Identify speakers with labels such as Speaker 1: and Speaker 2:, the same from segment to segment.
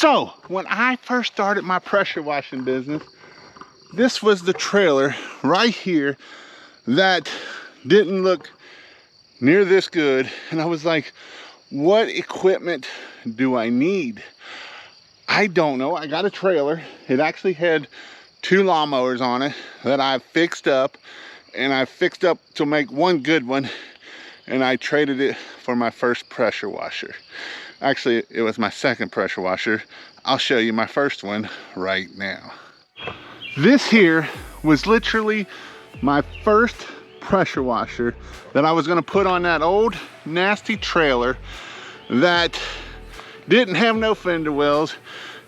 Speaker 1: So when I first started my pressure washing business, this was the trailer right here that didn't look near this good. And I was like, what equipment do I need? I don't know. I got a trailer. It actually had 2 lawnmowers on it that I fixed up, and I fixed up to make one good one, and I traded it for my first pressure washer. Actually, it was my second pressure washer. I'll show you my first one right now. This here was literally my first pressure washer that I was gonna put on that old nasty trailer that didn't have no fender wells.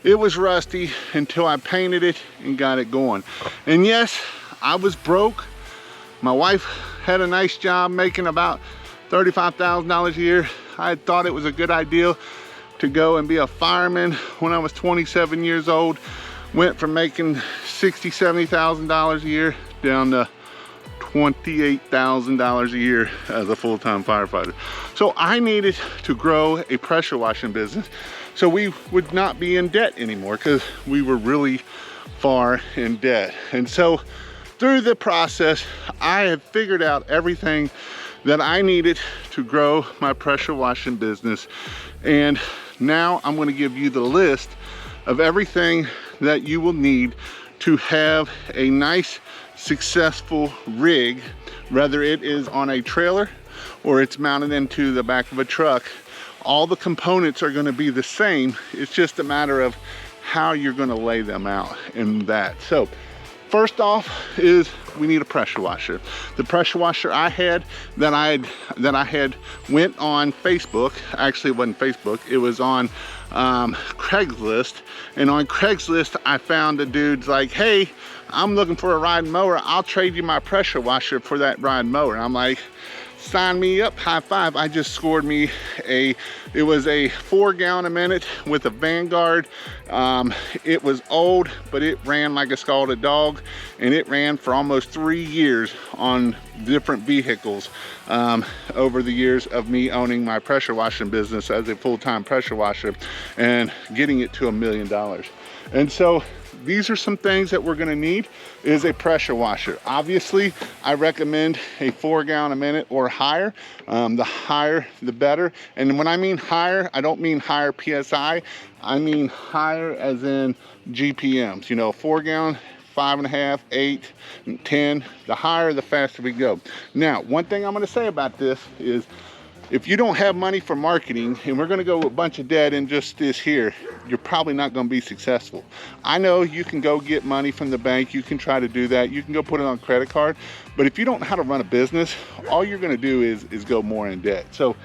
Speaker 1: It was rusty until I painted it and got it going. And yes, I was broke. My wife had a nice job making about $35,000 a year. I thought it was a good idea to go and be a fireman when I was 27 years old. Went from making $60,000, $70,000 a year down to $28,000 a year as a full-time firefighter. So I needed to grow a pressure washing business so we would not be in debt anymore, because we were really far in debt. And so through the process, I had figured out everything that I needed to grow my pressure washing business. And now I'm going to give you the list of everything that you will need to have a nice, successful rig, whether it is on a trailer or it's mounted into the back of a truck. All the components are going to be the same. It's just a matter of how you're going to lay them out in that. So first off is we need a pressure washer. The pressure washer I had that I had went on Facebook. Actually, it wasn't Facebook. It was on Craigslist. And on Craigslist, I found a dude's like, hey, I'm looking for a ride mower. I'll trade you my pressure washer for that ride mower. And I'm like, sign me up, high five. I just scored me it was a 4 gallon a minute with a Vanguard. It was old, but it ran like a scalded dog, and it ran for almost 3 years on different vehicles over the years of me owning my pressure washing business as a full-time pressure washer and getting it to $1 million. And so these are some things that we're gonna need is a pressure washer. Obviously, I recommend a 4 gallon a minute or higher. The higher, the better. And when I mean higher, I don't mean higher PSI. I mean higher as in GPMs. You know, 4 gallon, 5.5, 8, 10. The higher, the faster we go. Now, one thing I'm gonna say about this is, if you don't have money for marketing, and we're gonna go with a bunch of debt in just this here, you're probably not gonna be successful. I know you can go get money from the bank, you can try to do that, you can go put it on credit card, but if you don't know how to run a business, all you're gonna do is go more in debt. So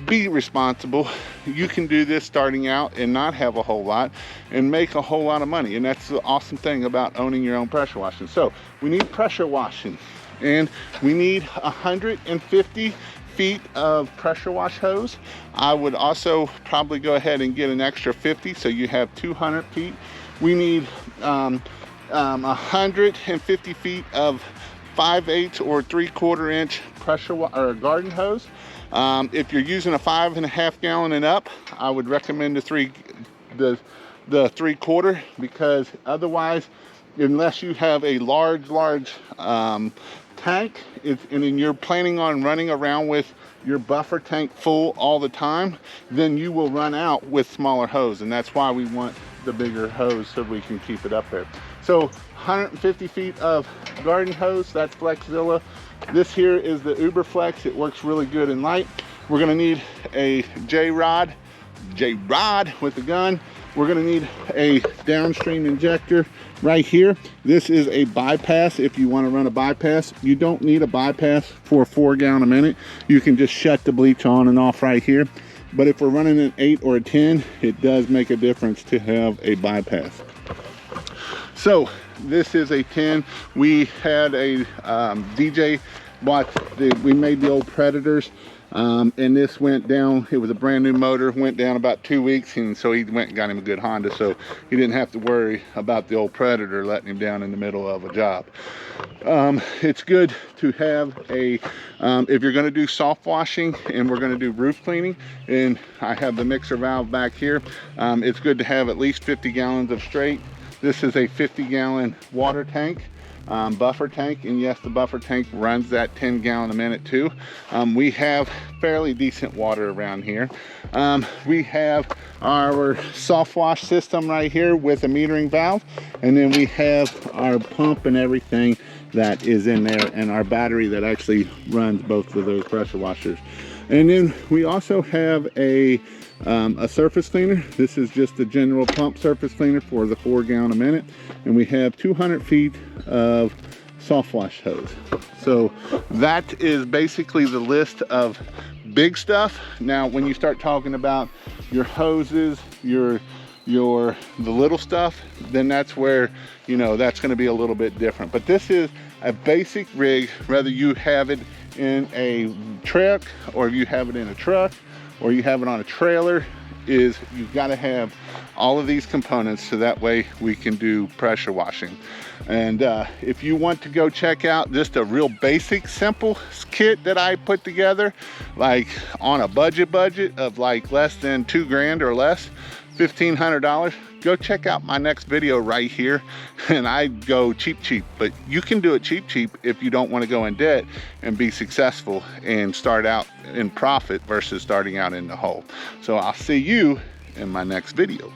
Speaker 1: be responsible. You can do this starting out and not have a whole lot and make a whole lot of money. And that's the awesome thing about owning your own pressure washing. So we need pressure washing, and we need 150 feet of pressure wash hose. I would also probably go ahead and get an extra 50, so you have 200 feet. We need 150 feet of 5/8 or 3/4 inch pressure or garden hose. If you're using a 5.5 gallon and up, I would recommend the 3/4, because otherwise, unless you have a large tank, and then you're planning on running around with your buffer tank full all the time, then you will run out with smaller hose, and that's why we want the bigger hose so we can keep it up there. So 150 feet of garden hose, that's Flexzilla. This here is the Uber Flex. It works really good in light. We're gonna need a J-rod with a gun. We're gonna need a downstream injector right here. This is a bypass. If you want to run a bypass, you don't need a bypass for a 4 gallon a minute. You can just shut the bleach on and off right here. But if we're running an 8 or a 10, it does make a difference to have a bypass. So this is a 10. We had a DJ bought we made the old Predators. And this went down, it was a brand new motor, went down about 2 weeks, and so he went and got him a good Honda, so he didn't have to worry about the old Predator letting him down in the middle of a job. It's good to have a, if you're going to do soft washing and we're going to do roof cleaning, and I have the mixer valve back here, it's good to have at least 50 gallons of straight. This is a 50-gallon water tank. Buffer tank, and yes, the buffer tank runs that 10 gallon a minute too. We have fairly decent water around here. We have our soft wash system right here with a metering valve, and then we have our pump and everything that is in there, and our battery that actually runs both of those pressure washers. And then we also have a surface cleaner. This is just a general pump surface cleaner for the 4 gallon a minute, and we have 200 feet of soft wash hose. So that is basically the list of big stuff. Now when you start talking about your hoses, the little stuff, then that's where, you know, that's going to be a little bit different. But this is a basic rig, whether you have it in a truck, or if you have it in a truck, or you have it on a trailer, is you've got to have all of these components, so that way we can do pressure washing. And if you want to go check out just a real basic simple kit that I put together, like on a budget of like less than 2 grand or less, $1,500, go check out my next video right here. And I go cheap, but you can do it cheap if you don't want to go in debt and be successful and start out in profit versus starting out in the hole. So I'll see you in my next video.